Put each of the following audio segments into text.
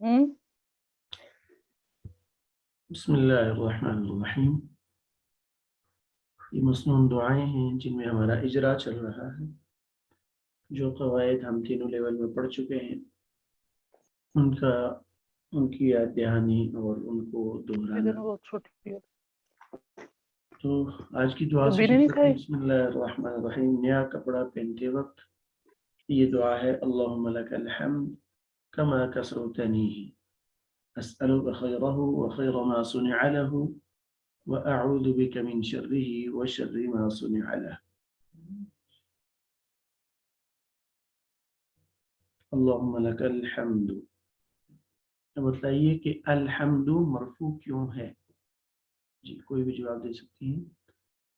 بسم اللہ الرحمن الرحیم. یہ مصنون دعائیں ہیں جن میں ہمارا اجرا چل رہا ہے. جو قواعد ہم تینوں لیول میں پڑھ چکے ہیں ان کی یاد دہانی اور ان کو دہرانا. تو آج کی دعا سے شروع کرتے ہیں. بسم اللہ الرحمن الرحیم. نیا کپڑا پہنتے وقت یہ دعا ہے: اللہم لک الحمد کما کسوتنیہ اسألک خیرہ وخیر ما صنع له وأعوذ بك من شره وشر ما صنع له. اللهم لك الحمد. بتائیے کہ الحمد مرفوع کیوں ہے؟ جی کوئی بھی جواب دے سکتی ہیں.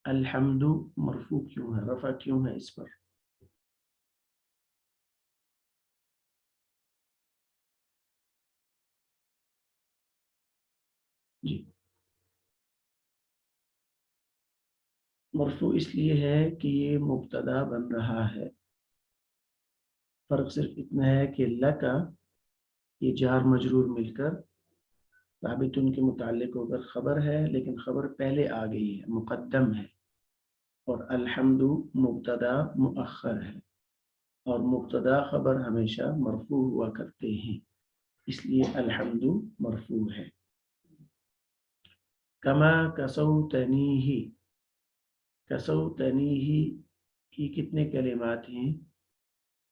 الحمد مرفوع کیوں ہے، رفع کیوں ہے اس پر؟ جی مرفوع اس لیے ہے کہ یہ مبتدا بن رہا ہے. فرق صرف اتنا ہے کہ لکا یہ جار مجرور مل کر ثابت ان کے متعلق ہو کر خبر ہے، لیکن خبر پہلے آ گئی ہے، مقدم ہے. اور الحمد مبتدا مؤخر ہے، اور مبتدا خبر ہمیشہ مرفوع ہوا کرتے ہیں، اس لیے الحمد مرفوع ہے. کما کسوتنیہ. کسوتنیہ یہ کتنے کلمات ہیں،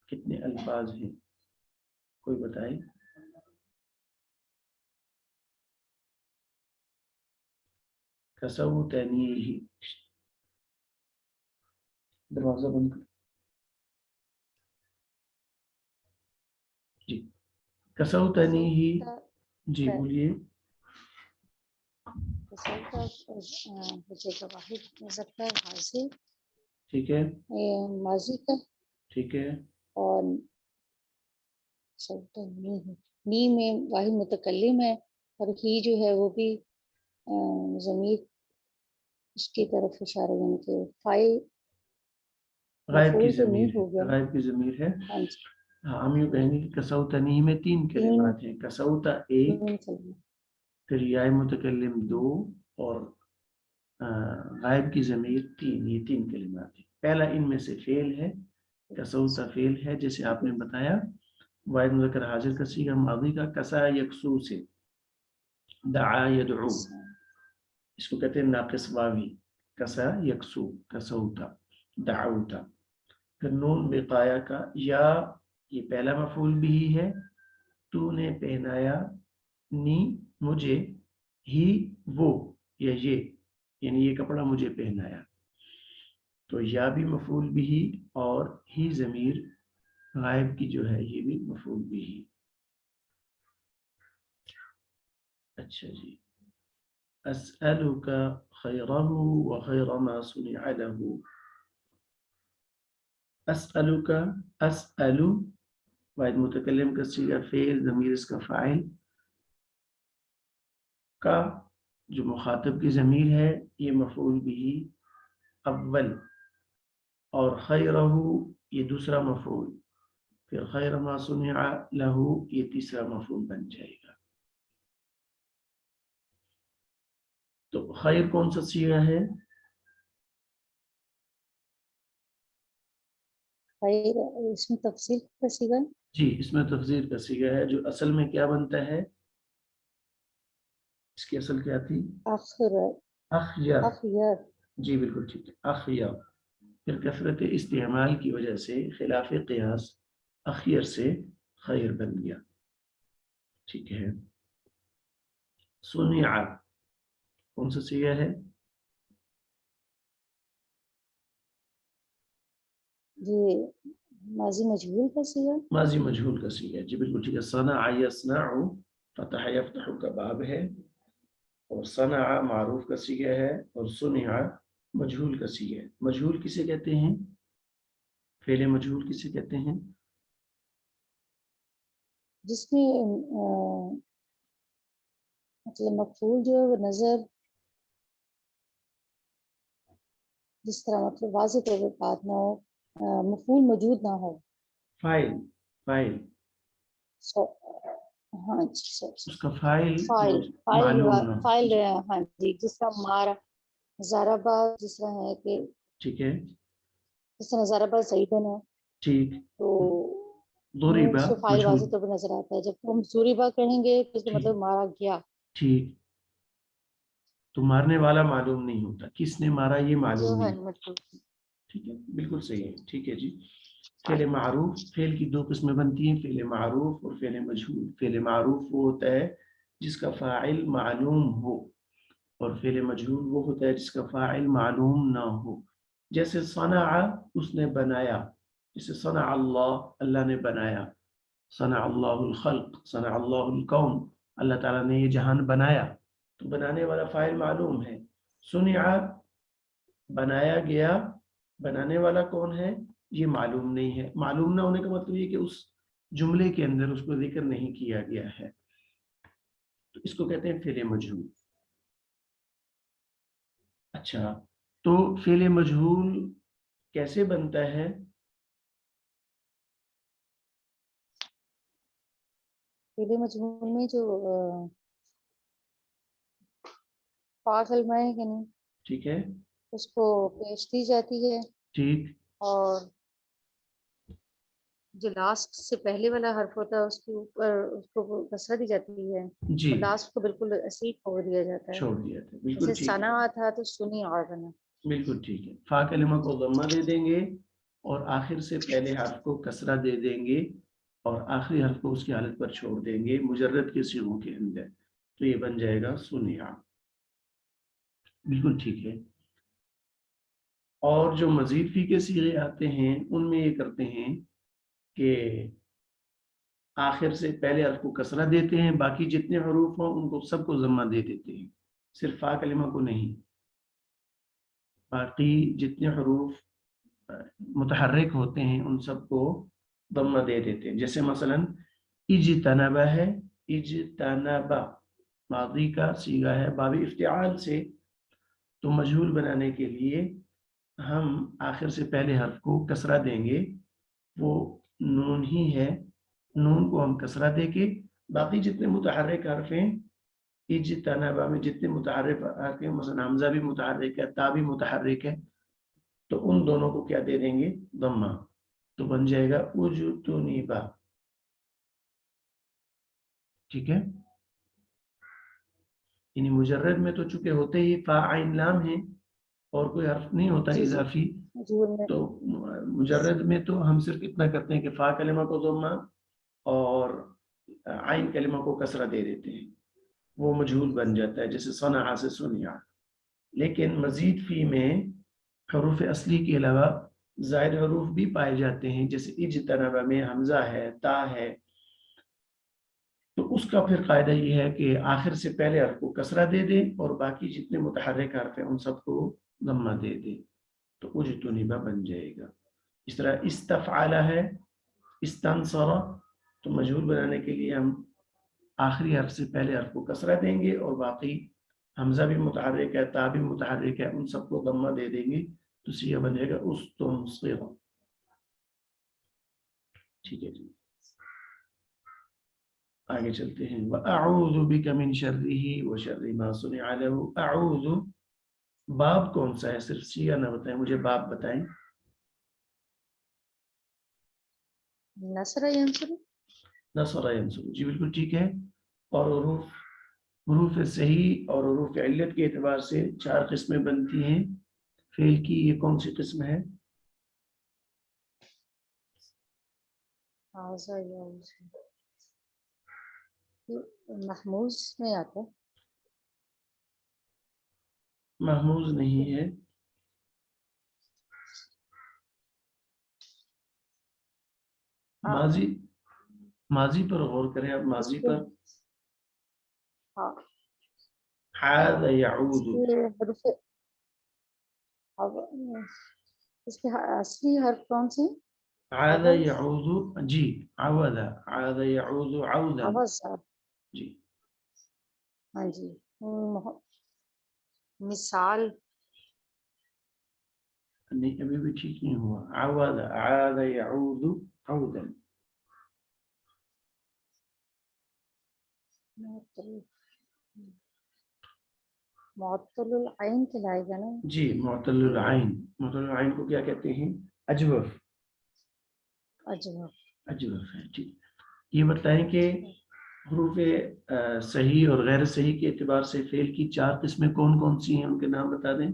کتنے الفاظ ہیں؟ کوئی بتائے. کسوتنیہ. دروازہ بند کر. جی کسوتنیہ. جی بولیے. ٹھیک ہے، ماضی کا. ٹھیک ہے، اور نی میں واحد متکلم ہے، اور ہی جو ہے وہ بھی ضمیر اس کی طرف اشارہ، یعنی کہ فاعل غائب کی مفعول تو ضمیر نہیں ہو ہے، گیا. غائب کی ضمیر ہے. ہاں جی. ہاں ہم یوں کہیں گے کہ کسوتنیہ میں تین کلمات ہیں. کسوتا ایک، پھر یا متکلم دو، اور غائب کی ضمیر تین. یہ تین کلمات ہیں. پہلا ان میں سے فعل ہے، کسوتا فعل ہے جیسے آپ نے بتایا. واحد مذکر حاضر کا صیغہ ماضی کا کسا یکسو سے. دعا یدعو، اس کو کہتے ہیں ناقص واوی. کسا یکسو، کسوتا، دعوتا. پھر نون بقایا کا یا، یہ پہلا مفعول بھی ہے. تو نے پہنایا نی مجھے، ہی وہ یا یہ، یعنی یہ کپڑا مجھے پہنایا. تو یا بھی مفعول بھی، اور ہی ضمیر غائب کی جو ہے یہ بھی مفعول بھی. اچھا جی. اسألک خیرہ وخیر ما صنع له. اسألک، اسأل واحد متکلم کا صیغہ فعل، ضمیر اس کا فاعل. کا جو مخاطب کی ضمیر ہے یہ مفعول بھی اول، اور خیرہ یہ دوسرا مفعول. پھر خیر ما صنع له یہ تیسرا مفعول بن جائے گا. تو خیر کون سا صیغہ ہے؟ خیر اس میں تفصیل کا صیغہ. جی اس میں تفضیل کا صیغہ ہے، جو اصل میں کیا بنتا ہے؟ اس کی اصل کیا تھی؟ آخر. اخیر. اخیر. جی بالکل ٹھیک ہے، اخیر. پھر کثرت استعمال کی وجہ سے خلاف قیاس اخیر سے خیر بن گیا. ٹھیک ہے. صنع کون سا صیغہ ہے؟ یہ ماضی مجہول کا صیغہ. ماضی مجہول کا صیغہ. جی بالکل ٹھیک ہے. صنع یصنع فتح یفتح کا باب ہے، اور صنع معروف کا صیغہ ہے، اور صنع مجہول کا صیغہ ہے. مجہول کسے کہتے ہیں؟ فعل مجہول کسے کہتے ہیں؟ جس میں مطلب مفعول جو ہے وہ نظر، جس طرح مطلب واضح طور پر بات نہ ہو، مفعول موجود نہ ہو. فاعل. فاعل. ہاں جی سر، اس کا فاعل فائل معلوم نہ ہو. فائل ہاں جی، جس طرح مارا ضربا، جس طرح ہے کہ ٹھیک ہے، جس طرح ضربا زیدن ہے ٹھیک. تو نون ضربا سے فائل مجھول، واضح طور پر نظر آتا ہے. جب ہم ضربا کہیں گے تو اس کا ٹھیک مطلب مارا گیا. ٹھیک. تو مارنے والا معلوم نہیں ہوتا، کس نے مارا یہ جو معلوم ہے نہیں. مطلب ٹھیک ہے، بالکل صحیح ہے. ٹھیک ہے جی. فعل معروف، فعل کی دو قسمیں بنتی ہیں، فعل معروف اور فعل مجہول. فعل معروف وہ ہوتا ہے جس کا فاعل معلوم ہو، اور فعل مجہول وہ ہوتا ہے جس کا فاعل معلوم نہ ہو. جیسے صنع، اس نے بنایا. جیسے صنع اللہ، اللہ نے بنایا. صنع اللہ الخلق، صنع اللہ الکون، اللہ تعالیٰ نے یہ جہان بنایا. تو بنانے والا فاعل معلوم ہے. صنع، بنایا گیا، بنانے والا کون ہے یہ معلوم نہیں ہے. معلوم نہ ہونے کا مطلب یہ کہ اس جملے کے اندر اس کو ذکر نہیں کیا گیا ہے. تو اس کو کہتے ہیں فعل مجہول. اچھا، تو فعل مجہول کیسے بنتا ہے؟ فعل مجہول میں جو فا کلمہ ہے کہ نہیں، ٹھیک ہے، اس کو پیش دی جاتی ہے، ٹھیک، اور جو لاسٹ سے پہلے والا حرف ہوتا ہے اس کے اوپر اس کو کسرہ دی جاتی ہے، جی، اور لاسٹ کو بالکل ایسے ہی چھوڑ دیا جاتا ہے. چھوڑ دیا تھا. بالکل جیسے ٹھیک ہے، ثنا تھا تو سنی اور بنا. بالکل ٹھیک ہے. فا کلمہ کو ضمہ دے دیں گے اور آخر سے پہلے حرف کو کسرہ دے دیں گے اور آخری حرف کو اس کی حالت پر چھوڑ دیں گے مجرد کے صیغوں کے اندر. تو یہ بن جائے گا سنیا. بالکل ٹھیک ہے. اور جو مزید فی کے صیغے آتے ہیں ان میں یہ کرتے ہیں کہ آخر سے پہلے حرف کو کسرہ دیتے ہیں، باقی جتنے حروف ہوں ان کو سب کو ضمہ دے دیتے ہیں، صرف فا کلمہ کو نہیں. باقی جتنے حروف متحرک ہوتے ہیں ان سب کو ضمہ دے دیتے ہیں. جیسے مثلا اجتنبا ہے، اجتنبا ماضی کا صیغہ ہے باب افتعال سے. تو مجہول بنانے کے لیے ہم آخر سے پہلے حرف کو کسرہ دیں گے، وہ نون ہی ہے، نون کو ہم کسرہ دے کے باقی جتنے متحرک حرف ہیں اجتنبا میں جتنے متحرک حرف ہیں، مثلا حمزہ بھی متحرک ہے، تا بھی متحرک ہے، تو ان دونوں کو کیا دے دیں گے ضمہ. تو بن جائے گا اجتنبا. ٹھیک ہے، یعنی مجرد میں تو چونکہ ہوتے ہی فا عین لام ہیں اور کوئی حرف نہیں ہوتا جی جی اضافی، مجہول میں تو مجرد میں تو ہم صرف اتنا کرتے ہیں کہ فا کلمہ کو ضمہ اور عین کلمہ کو کسرہ دے دیتے ہیں، وہ مجہول بن جاتا ہے. جیسے صنع سے سنیا. لیکن مزید فی میں حروف اصلی کے علاوہ زائد حروف بھی پائے جاتے ہیں، جیسے اجتنبا میں حمزہ ہے، تا ہے. تو اس کا پھر قاعدہ یہ ہے کہ آخر سے پہلے حرف کو کسرہ دے دیں اور باقی جتنے متحرک حرف ہیں ان سب کو ضمہ دے دیں، تو اجتنبا بن جائے گا. اس طرح استفعل ہے، استنصر، تو مجہول بنانے کے لیے ہم آخری حرف سے پہلے حرف کو کسرہ دیں گے اور باقی حمزہ بھی متحرک ہے، تا بھی متحرک ہے، ان سب کو ضمہ دے دیں گے، تو صیغہ بن جائے گا استنصر. ٹھیک ہے جی، آگے چلتے ہیں. وَأَعُوذُ بِكَ مِن شَرِّهِ وَشَرِّ مَا صُنِعَ لَهُ. اعوذ باب کون سا ہے؟ صرف صیغہ نہ بتائیں، مجھے باب بتائیں. نصر ینصر. نصر ینصر، جی بالکل ٹھیک ہے. اور حروف صحیح اور حروف علت کے اعتبار سے 4 قسمیں بنتی ہیں. فعل کی یہ کون سی قسم ہے؟ محموز میں آتا ہے. محموز نہیں ہے. ماضی پر غور کریں آپ، اس ماضی کے پر. ہاں عاد اس یعود، کے حروف اس کے اصلی حرف کون سے ہیں؟ عاد آواز یعود، جی عود، عاد یعود عودا. آواز جی ہاں جی. مثال نہیں، ابھی بھی ٹھیک نہیں ہوا. عود، عاد یعود عودا. معطل العین کہلائے گا نا؟ جی معطل العین. معطل العین کو کیا کہتے ہیں؟ اجوف. اجوف ہے. ٹھیک. یہ بتائیں کہ حروف صحیح اور غیر صحیح کے اعتبار سے فعل کی 4 قسمیں کون کون سی ہیں؟ ان کے نام بتا دیں.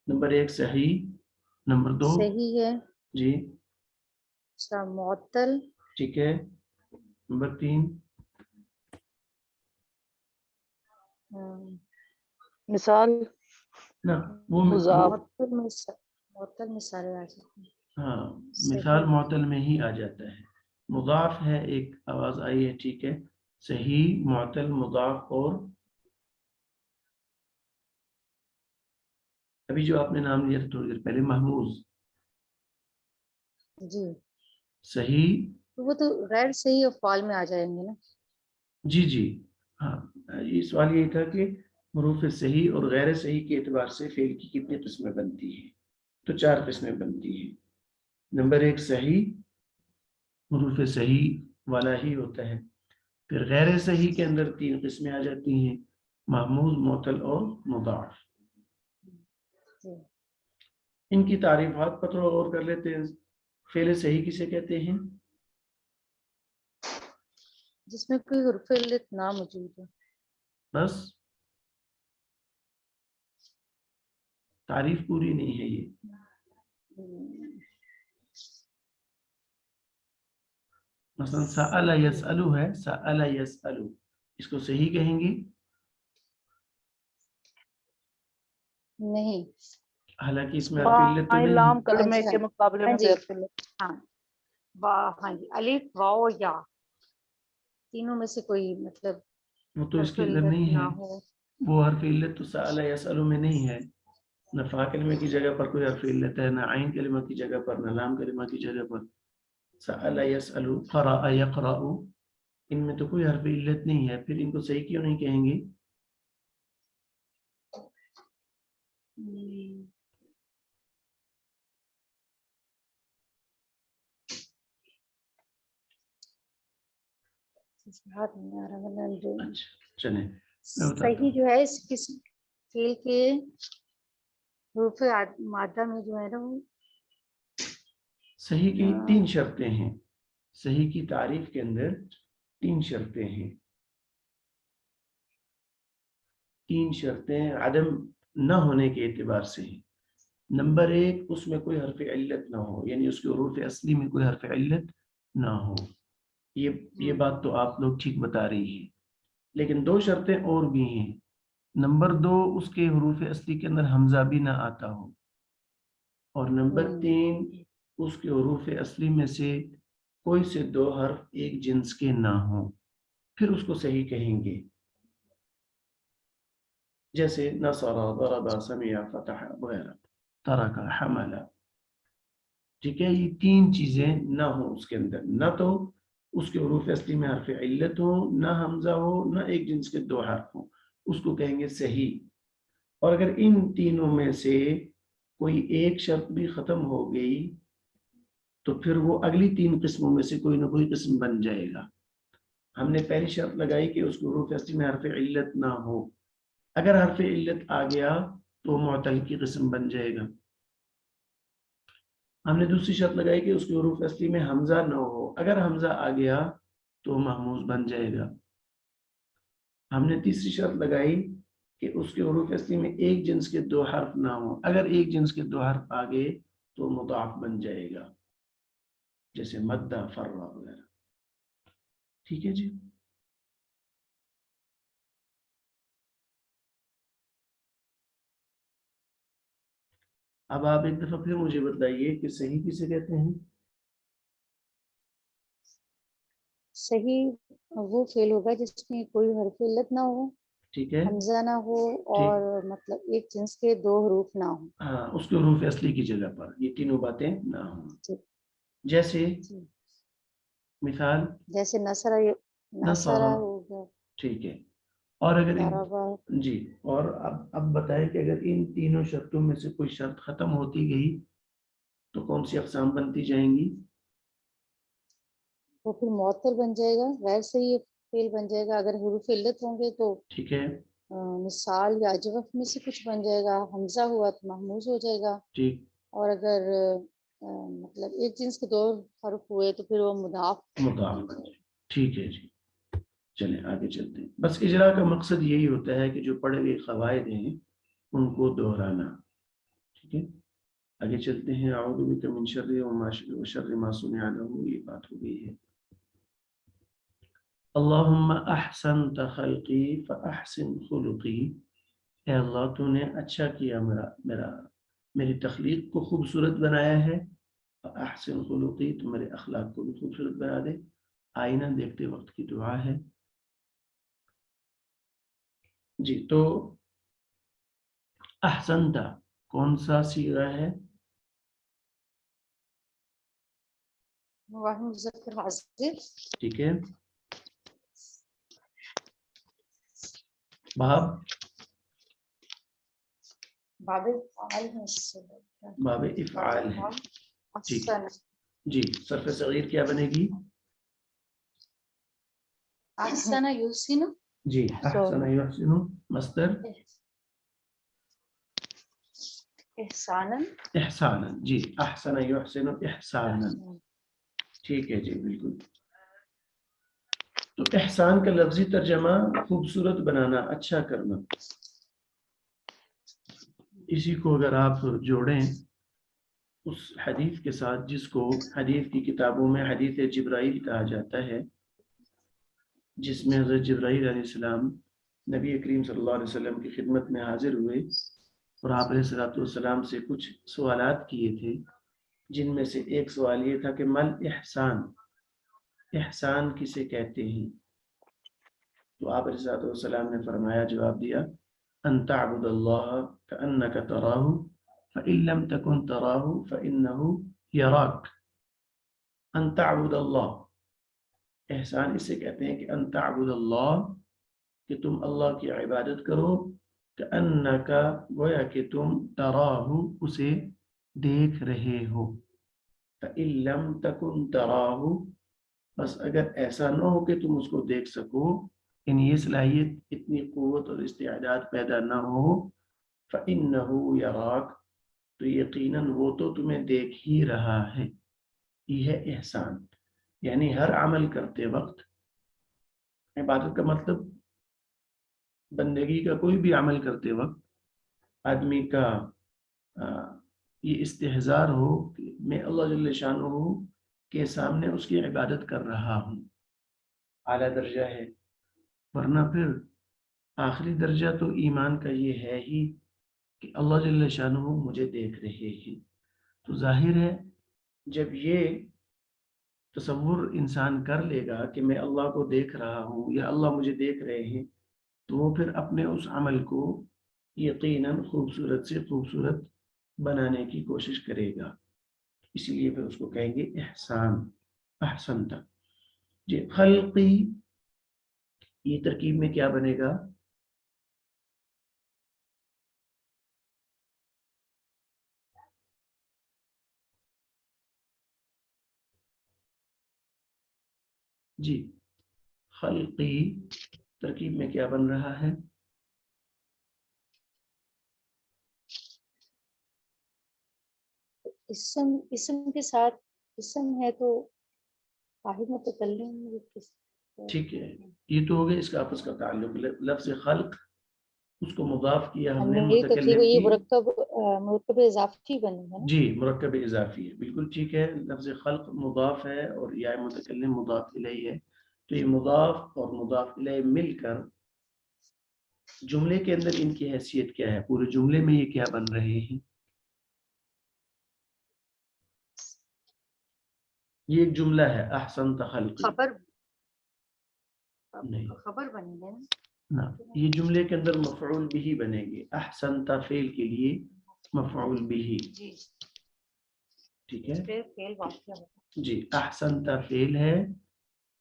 نمبر 1 صحیح. نمبر 2 صحیح ہے. جی اچھا معطل. ٹھیک ہے. نمبر 3 مثال نا وہ مضاف. معطل مثال آ جاتی ہے. ہاں مثال معطل میں ہی آ جاتا ہے. مضاف ہے، ایک آواز آئی ہے. ٹھیک ہے. صحیح، معطل، مضاف اور ابھی جو آپ نے نام لیا تھا تھوڑی دیر پہلے محموز. جی صحیح. وہ تو غیر صحیح افعال میں آ جائیں گے نا. جی جی ہاں. یہ سوال یہی تھا کہ حروف صحیح اور غیر صحیح کے اعتبار سے فعل کی کتنی قسمیں بنتی ہیں؟ تو 4 قسمیں بنتی ہیں. نمبر 1 صحیح، حروف صحیح والا ہی ہوتا ہے. پھر غیر صحیح کے اندر 3 قسمیں آ جاتی ہیں، محموز، معطل اور مضاعف. ان کی تعریفات پر تھوڑا غور کر لیتے ہیں. فعل صحیح کسے کہتے ہیں؟ جس میں کوئی حرف علت نہ موجود ہو. بس تعریف پوری نہیں ہے یہ. مثلا سأل یسألو ہے، سأل یسألو، اس کو صحیح کہیں گی؟ نہیں. حالانکہ اس میں حرف علت تو نہیں لام ہے. کلمے کے مقابلے میں غیر فعل. ہاں ہاں جی الف واو یا تینوں میں سے کوئی مطلب وہ تو اس کے اندر نہیں ہے. وہ حرف علت تو سأل یسألو میں نہیں ہے. نہ فا کلمہ کی جگہ پر کوئی حرف علت ہے، نہ عین کلمہ کی جگہ پر، نہ لام کلمہ کی جگہ پر. سأل یسألو، قرأ یقرأ، ان میں تو کوئی حرف علت نہیں ہے. پھر ان کو صحیح کیوں نہیں کہیں گے؟ اچھا چلیں صحیح جو ہے اس کسی فعل کے حروف مادہ میں جو ہے نا وہ صحیح کی 3 شرطیں ہیں. صحیح کی تعریف کے اندر 3 شرطیں ہیں. 3 شرطیں عدم نہ ہونے کے اعتبار سے ہیں. نمبر 1 اس میں کوئی حرف علت نہ ہو، یعنی اس کے حروف اصلی میں کوئی حرف علت نہ ہو. یہ بات تو آپ لوگ ٹھیک بتا رہی ہیں. لیکن 2 شرطیں اور بھی ہیں. نمبر 2 اس کے حروف اصلی کے اندر حمزہ بھی نہ آتا ہو. اور نمبر 3 اس کے حروف اصلی میں سے کوئی سے 2 حرف ایک جنس کے نہ ہوں. پھر اس کو صحیح کہیں گے. جیسے نصر، ضرب، سمع، فتح وغیرہ، ترک، حمل. ٹھیک ہے. یہ 3 چیزیں نہ ہوں اس کے اندر. نہ تو اس کے حروف اصلی میں حرف علت ہو، نہ حمزہ ہو، نہ ایک جنس کے 2 حرف ہوں. اس کو کہیں گے صحیح. اور اگر ان تینوں میں سے کوئی ایک شرط بھی ختم ہو گئی تو پھر وہ اگلی 3 قسموں میں سے کوئی نہ کوئی قسم بن جائے گا. ہم نے پہلی شرط لگائی کہ اس کو حروف اصلی میں حرف علت نہ ہو. اگر حرف علت آ گیا تو معطل کی قسم بن جائے گا. ہم نے دوسری شرط لگائی کہ اس کے حروف اصلی میں حمزہ نہ ہو. اگر حمزہ آ گیا تو محموز بن جائے گا. ہم نے تیسری شرط لگائی کہ اس کے حروف اصلی میں ایک جنس کے 2 حرف نہ ہوں. اگر ایک جنس کے 2 حرف آ گئے تو مضاعف بن جائے گا، جیسے مدہ، فرہ وغیرہ. ٹھیک ہے جی. اب آپ ایک دفعہ پھر مجھے بتائیے کہ صحیح کسے کہتے ہیں؟ صحیح وہ فعل ہوگا جس میں کوئی حرف علت نہ ہو، ٹھیک ہے، حمزہ نہ ہو اور مطلب ایک جنس کے 2 حروف نہ ہوں. ہاں اس کے حروف اصلی کی جگہ پر یہ تینوں باتیں نہ ہوں. جیسے مثال جیسے نصر ہو گیا. ٹھیک ہے. اور اگر جی اور اب بتائیں کہ اگر ان تینوں شرطوں میں سے کوئی شرط ختم ہوتی گئی تو کون سی اقسام بنتی جائیں گی؟ وہ پھر معطل بن جائے گا، غیر صحیح فعل بن جائے گا۔ اگر حروف علت ہوں گے تو ٹھیک ہے مثال یا اجوف میں سے کچھ بن جائے گا، حمزہ ہوا تو محموز ہو جائے گا، ٹھیک اور اگر مطلب ایک جنس کے دو حرف ہوئے تو پھر وہ مضاف مضاف بن جائے۔ ٹھیک ہے جی، چلیں آگے چلتے ہیں۔ بس اجرا کا مقصد یہی ہوتا ہے کہ جو پڑھے ہوئے قواعد ہیں ان کو دہرانا۔ ٹھیک ہے آگے چلتے ہیں۔ اعوذ بک من شر وشر ما صنع له، یہ بات ہو گئی ہے۔ اللہم احسنت خلقی فاحسن خلقی، اے اللہ تو نے اچھا کیا میری تخلیق کو خوبصورت بنایا ہے، فاحسن خلقی تو میرے اخلاق کو بھی خوبصورت بنا دے۔ آئینہ دیکھتے وقت کی دعا ہے جی۔ تو احسنت کون سا صیغہ ہے؟ واحد مذکر حاضر۔ ٹھیک ہے باب باب افعال ہے اس سے۔ باب افعال ہے ٹھیک ہے احسن جی۔ صرف صغیر کیا بنے گی؟ احسن یحسن جی احسن یحسن، مصدر احسانا احسانا، جی احسن یحسن احسانا، ٹھیک ہے جی بالکل۔ تو احسان کا لفظی ترجمہ خوبصورت بنانا، اچھا کرنا۔ اسی کو اگر آپ جوڑیں اس حدیث کے ساتھ جس کو حدیث کی کتابوں میں حدیث جبرائیل کہا جاتا ہے، جس میں حضرت جبرائیل علیہ السلام نبی کریم صلی اللہ علیہ وسلم کی خدمت میں حاضر ہوئے اور آپ علیہ السلام سے کچھ سوالات کیے تھے، جن میں سے ایک سوال یہ تھا کہ مل احسان، احسان کسے کہتے ہیں؟ تو آپ علیہ السلام نے فرمایا، جواب دیا، ان تعبد اللہ کأنک تراہ فإن لم تکن تراہ فإنہ یراک۔ ان تعبد اللہ، احسان اسے کہتے ہیں کہ ان تعبد اللہ، کہ تم اللہ کی عبادت کرو، کأنک گویا کہ تم تراہ اسے دیکھ رہے ہو، فإن لم تکن تراہ بس اگر ایسا نہ ہو کہ تم اس کو دیکھ سکو، یعنی یہ صلاحیت اتنی قوت اور استعداد پیدا نہ ہو، فإنہ یراک تو یقیناً وہ تو تمہیں دیکھ ہی رہا ہے۔ یہ ہے احسان، یعنی ہر عمل کرتے وقت، عبادت کا مطلب بندگی کا کوئی بھی عمل کرتے وقت آدمی کا یہ استحضار ہو کہ میں اللہ جل شانہ کے سامنے اس کی عبادت کر رہا ہوں، اعلیٰ درجہ ہے۔ ورنہ پھر آخری درجہ تو ایمان کا یہ ہے ہی کہ اللہ جل شانہ مجھے دیکھ رہے ہیں۔ تو ظاہر ہے جب یہ تصور انسان کر لے گا کہ میں اللہ کو دیکھ رہا ہوں یا اللہ مجھے دیکھ رہے ہیں، تو وہ پھر اپنے اس عمل کو یقیناً خوبصورت سے خوبصورت بنانے کی کوشش کرے گا، اسی لیے پھر اس کو کہیں گے احسان، احسنت جی۔ خلقی یہ ترکیب میں کیا بنے گا؟ جی خلقی ترکیب میں کیا بن رہا ہے؟ اسم کے ساتھ، اسم ہے تو واحد متکلم۔ ٹھیک ہے یہ تو ہو گیا اس کا آپس کا تعلق۔ لفظ خلق اس کو مضاف کیا ہم نے متکلم یہ کی، مرکب اضافی بنے گا نا؟ جی مرکب اضافی ہے، بالکل ٹھیک ہے۔ لفظ خلق مضاف ہے اور یا متکلم مضاف الیہ ہے، تو یہ مضاف اور مضاف الیہ مل کر جملے کے اندر ان کی حیثیت کیا ہے؟ پورے جملے میں یہ کیا بن رہے ہیں؟ یہ ایک جملہ ہے احسنت خلقی، خبر بنے گا نا، یہ جملے کے اندر مفعول بھی بنے گے، احسنت فعل کے لیے مفعول بھی، ٹھیک ہے جی۔ احسنت فعل ہے،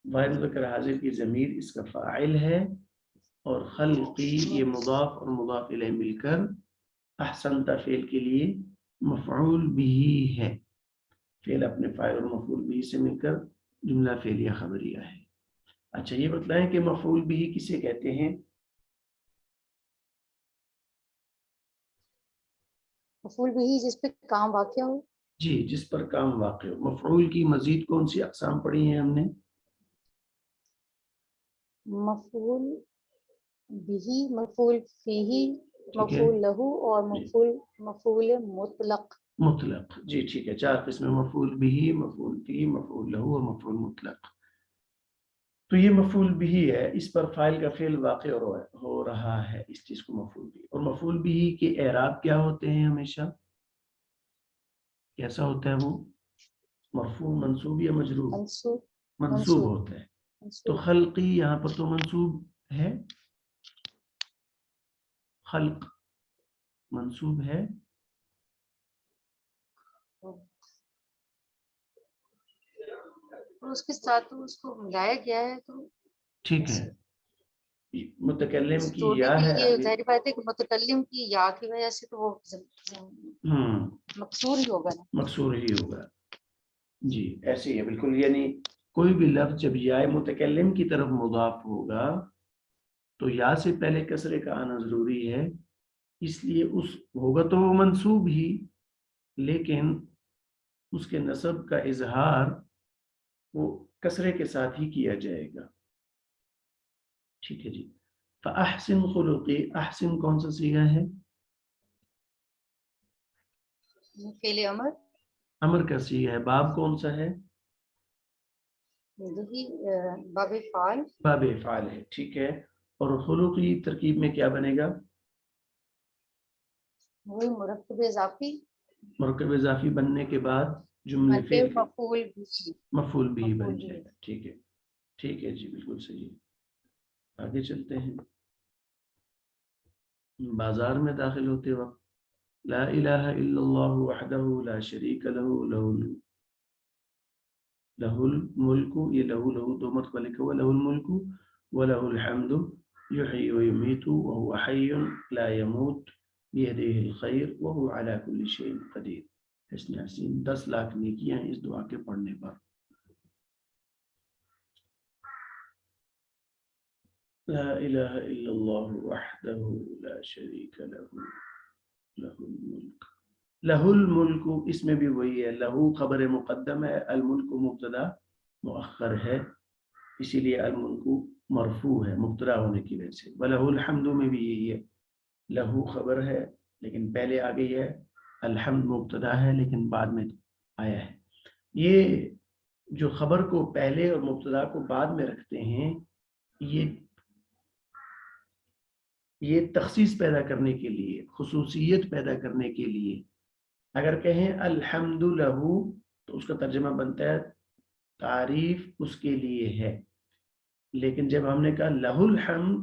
واحد مذکر حاضر کی ضمیر اس کا فاعل ہے، اور خلقی یہ مضاف اور مضاف الیہ مل کر احسنت فعل کے لیے مفعول بھی ہے۔ فعل اپنے فاعل اور مفعول بھی سے مل کر جملہ فعلیہ خبریہ ہے. اچھا یہ بتلائیں کہ مفعول بھی کسے کہتے ہیں؟ مفعول بھی جس پہ کام واقع ہو. جی جس پر کام واقع ہو. مفعول کی مزید کون سی اقسام پڑھی ہیں ہم نے؟ مفعول بھی، مفعول فیہ، ٹھیک ہے مفعول لہو اور جی مفعول مطلق. مطلق. جی ٹھیک ہے، 4 قسمیں: مفعول بھی، مفعول فی، مفعول لہو اور مفعول مطلق. تو یہ مفعول بھی ہے، اس پر فاعل کا فعل واقع ہو رہا ہے، اس چیز کو مفعول بھی. اور مفعول بھی کے اعراب کیا ہوتے ہیں ہمیشہ؟ کیسا ہوتا ہے وہ؟ مرفوع، منصوب یا مجرور؟ منصوب. منصوب ہوتا ہے. تو منصوب. خلقی یہاں پر تو منصوب ہے، خلق منصوب ہے. اور اس کے ساتھ تو اس کو ملایا گیا ہے، تو ٹھیک ہے، متکلم اس کی جوڑنے یا کے ہے لیے آگے. ظاہر بات ہے کہ متکلم کی یا کی وجہ سے تو وہ مقصور ہی ہوگا نا. مقصور ہی ہوگا. جی ایسے ہی ہے بالکل. یعنی کوئی بھی لفظ جب یا متکلم کی طرف مضاف ہوگا تو یا سے پہلے کسرے کا آنا ضروری ہے، اس لیے اس ہوگا تو وہ منصوب ہی، لیکن اس کے نسب کا اظہار وہ کسرے کے ساتھ ہی کیا جائے گا. ٹھیک ہے جی. فاحسن خلقی، احسن کون سا صیغہ ہے؟ فعل امر. امر کا صیغہ ہے. باب کون سا ہے؟ یہی باب فعال. باب افعال ہے. ٹھیک ہے. اور خلقی ترکیب میں کیا بنے گا؟ وہی مرکب اضافی. مرکب اضافی بننے کے بعد جملے پھر فعل مفعول بھی. مفعول بھی بن مفعول بھی. جائے گا. ٹھیک ہے، ٹھیک ہے جی بالکل صحیح. آگے چلتے ہیں. بازار میں داخل ہوتے وقت لا الہ الا اللہ وحدہ لا شریک لہ لہ الملک، یہ لہ دو مرتبہ لکھا ہوا، لہ الملک ولہ الحمد یحیی ویمیت وهو حی لا يموت بیدہ الخیر وهو علی کل شیء قدیر. حسن حسین 10 لاکھ نیکیاں ہیں اس دعا کے پڑھنے پر. لا الہ الا اللہ وحدہ لا شریک لہ لہ الملک. لہ الملک اس میں بھی وہی ہے، لہ خبر مقدم ہے، الملک مبتدا مؤخر ہے، اسی لیے الملک مرفوع ہے مبتدا ہونے کی وجہ سے. وَلَهُ الْحَمْدُ میں بھی یہی ہے، لہو خبر ہے لیکن پہلے آ گئی ہے، الحمد مبتدا ہے لیکن بعد میں آیا ہے. یہ جو خبر کو پہلے اور مبتدا کو بعد میں رکھتے ہیں، یہ تخصیص پیدا کرنے کے لیے، خصوصیت پیدا کرنے کے لیے. اگر کہیں الحمد لہو تو اس کا ترجمہ بنتا ہے تعریف اس کے لیے ہے، لیکن جب ہم نے کہا لہ الحمد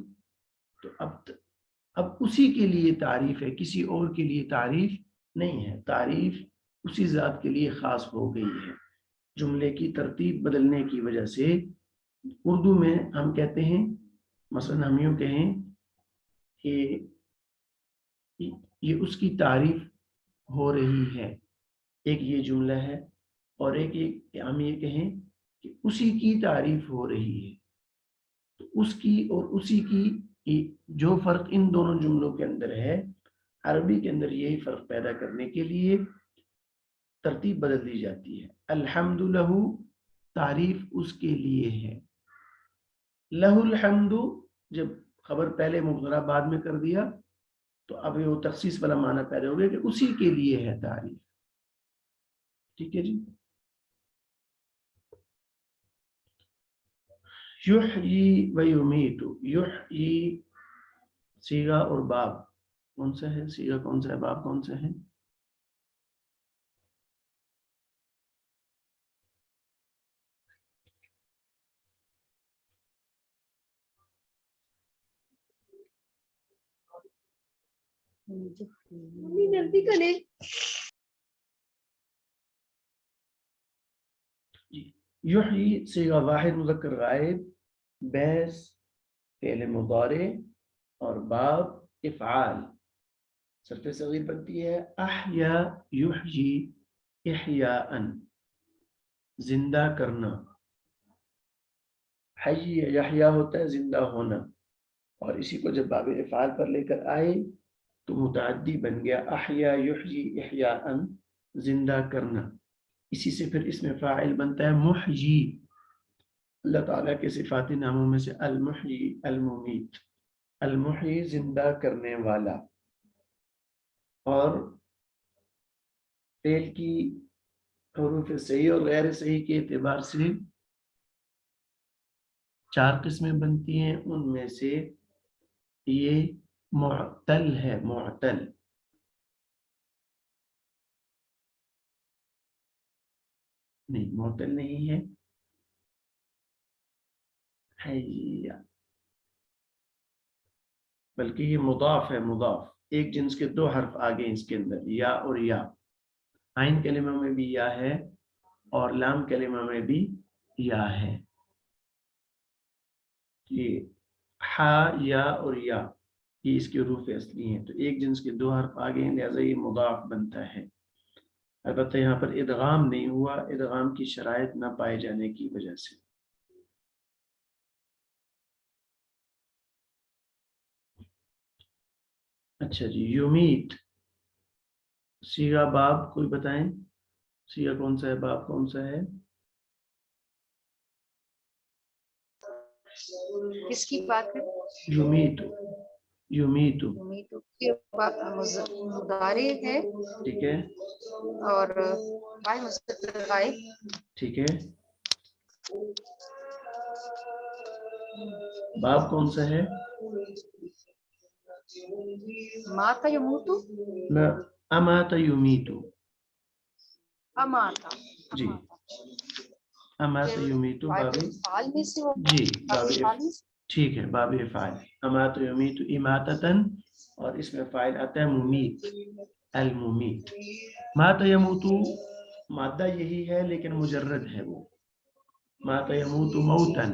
تو اب اسی کے لیے تعریف ہے، کسی اور کے لیے تعریف نہیں ہے. تعریف اسی ذات کے لیے خاص ہو گئی ہے. جملے کی ترتیب بدلنے کی وجہ سے اردو میں ہم کہتے ہیں، مثلا ہم یوں کہیں کہ یہ اس کی تعریف ہو رہی ہے، ایک یہ جملہ ہے، اور ایک ہم یہ کہیں کہ اسی کی تعریف ہو رہی ہے. تو اس کی اور اسی کی جو فرق ان دونوں جملوں کے اندر ہے، عربی کے اندر یہی فرق پیدا کرنے کے لیے ترتیب بدل دی جاتی ہے. الحمد لہو تعریف اس کے لیے ہے. لہ الحمد جب خبر پہلے مبتدا بعد میں کر دیا تو اب وہ تخصیص والا معنی پیدا ہو گیا کہ اسی کے لیے ہے تعریف. ٹھیک ہے جی. یحیی و یمیت، یحیی صیغہ اور باب کون سا ہے؟ صیغہ کون سا ہے؟ باب کون سا ہے؟ یحیی صیغہ واحد مذکر غائب، بیس فعل مضارع اور باب افعال. صرف صغیر بنتی ہے احیا یحیی احیاء، زندہ کرنا. حی یحیا ہوتا ہے زندہ ہونا، اور اسی کو جب باب افعال پر لے کر آئے تو متعدی بن گیا احیا یحیی احیاء، زندہ کرنا. اسی سے پھر اس میں فاعل بنتا ہے محیی. اللہ تعالیٰ کے صفات ناموں میں سے المحیی الممیت. المحیی زندہ کرنے والا. اور فعل کی حروف صحیح اور غیر صحیح کے اعتبار سے 4 قسمیں بنتی ہیں. ان میں سے یہ معتل ہے. معتل نہیں، معتل نہیں ہے. حیا بلکہ یہ مضاف ہے. مضاف ایک جنس کے 2 حرف آگے اس کے اندر، یا اور یا. عین کلمہ میں بھی یا ہے اور لام کلمہ میں بھی یا ہے. یہ ہا یا اور یا یہ اس کے حروف اصلی ہیں، تو ایک جنس کے 2 حرف آگے ہیں، لہذا یہ مضاف بنتا ہے. البتہ یہاں پر ادغام نہیں ہوا، ادغام کی شرائط نہ پائے جانے کی وجہ سے. اچھا جی، یمیت صیغہ باب کوئی بتائیں، صیغہ کون سا ہے، باب کون سا ہے؟ کس کی بات ہے؟ یمیت. یمیت مضارع ہے، ٹھیک ہے، اور فاعل مستتر غائب. ٹھیک ہے. باب کون سا ہے؟ ماتا یموتو. نہ، امات یمیت. اماتا. جی، امات یمیت باب. فعال میں سے ہوگا. جی، باب فعال میں سے. ٹھیک ہے، باب فاعل. امات یمیت اماتتن، اور اس میں فاعل آتا ہے ممیت، الممیت. مات یموت مادہ یہی ہے لیکن مجرد ہے. وہ مات یموت موتن،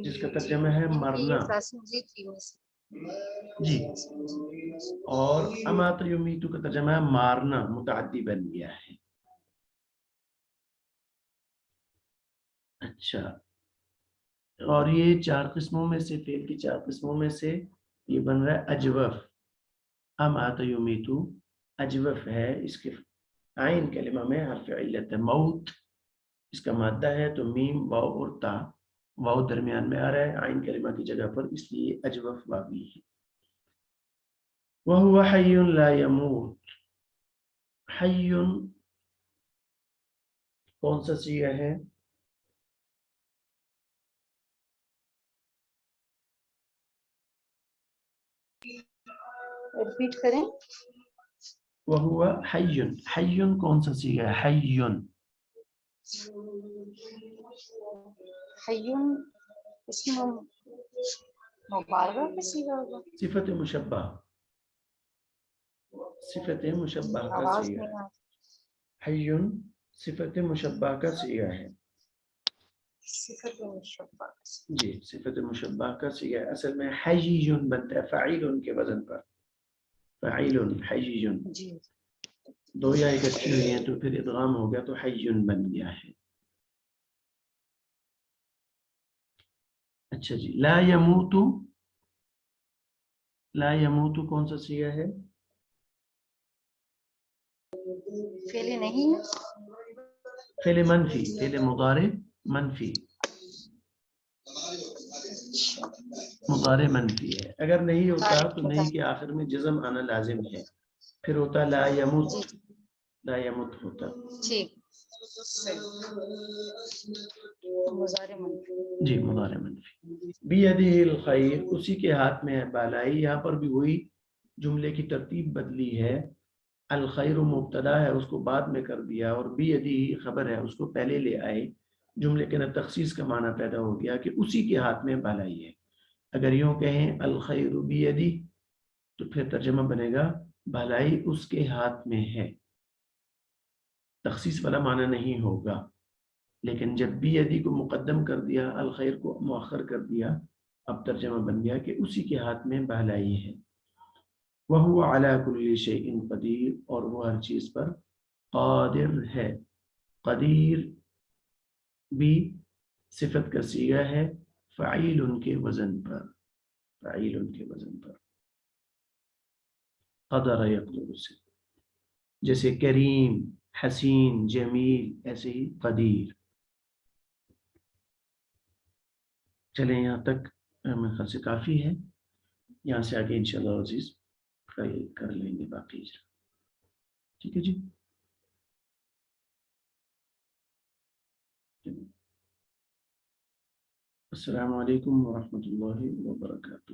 جس کا ترجمہ ہے مرنا. جی، اور امات یمیت کا ترجمہ ہے مارنا، متعدی بن گیا ہے. اچھا، اور یہ 4 قسموں میں سے، فعل کی 4 قسموں میں سے یہ بن رہا ہے اجوف. امات یمیت اجوف ہے. اس کے عین کلمہ میں حرف علت ہے، موت. اس کا مادہ ہے تو میم واو اور تا. واو درمیان میں آ رہا ہے عین کلمہ کی جگہ پر، اس لیے اجوف واوی ہے. وَهُوَ حَيٌّ لَا يَمُوتُ. حَيٌّ کون سا صیغہ ہے؟ ریپیٹ کریں. وَهُوَ حَيٌّ. حَيٌّ کون سا صیغہ ہے؟ حَيٌّ. حیون اس میں مبالغہ کا صیغہ ہوگا. صفت مشبہ، صفت مشبہ کا آواز صیغہ نہیں ہے. آ حیٌّ صفت مشبہ کا صیغہ ہے. صفت مشبہ. جی، صفت مشبہ کا صیغہ ہے. اصل میں حیٌّ بنتا ہے فعیل کے وزن پر. فعیل حیٌّ. جی. 2 یا اکٹھی ہوئی ہیں تو پھر ادغام ہو گیا تو حیٌّ بن گیا ہے. اچھا جی، لا یموت. لا یموت کون سا صیغہ ہے؟ فعل نہیں ہے. فعل منفی، فعل مضارع منفی. مضارع منفی ہے. اگر نہیں ہوتا تو نہیں کے آخر میں جزم آنا لازم ہے، پھر ہوتا لا یمت. لا یمت ہوتا. ٹھیک. مضارع منفی. جی، مضارع منفی. بیدہ الخیر، اسی کے ہاتھ میں ہے بالائی. یہاں پر بھی وہی جملے کی ترتیب بدلی ہے. الخیر مبتدا ہے، اس کو بعد میں کر دیا، اور بیدہ خبر ہے، اس کو پہلے لے آئے. جملے کے اندر تخصیص کا معنی پیدا ہو گیا کہ اسی کے ہاتھ میں بھلائی ہے. اگر یوں کہیں الخیر بیدی تو پھر ترجمہ بنے گا بھلائی اس کے ہاتھ میں ہے. تخصیص والا معنی نہیں ہوگا. لیکن جب بیدی کو مقدم کر دیا، الخیر کو مؤخر کر دیا، اب ترجمہ بن گیا کہ اسی کے ہاتھ میں بھلائی ہے. وَهُوَ عَلَى كُلِّ شَيْءٍ قَدِيرٌ، اور وہ ہر چیز پر قادر ہے. قدیر بھی صفت کا صیغہ ہے فعیل کے وزن پر، فعیل کے وزن پر، قدر یقدر سے، جیسے کریم، حسین، جمیل، ایسے ہی قدیر۔ چلیں یہاں تک میرے خیال سے کافی ہے، یہاں سے آگے انشاءاللہ عزیز کر لیں گے باقی۔ ٹھیک ہے جی، السلام علیکم ورحمۃ اللہ وبرکاتہ۔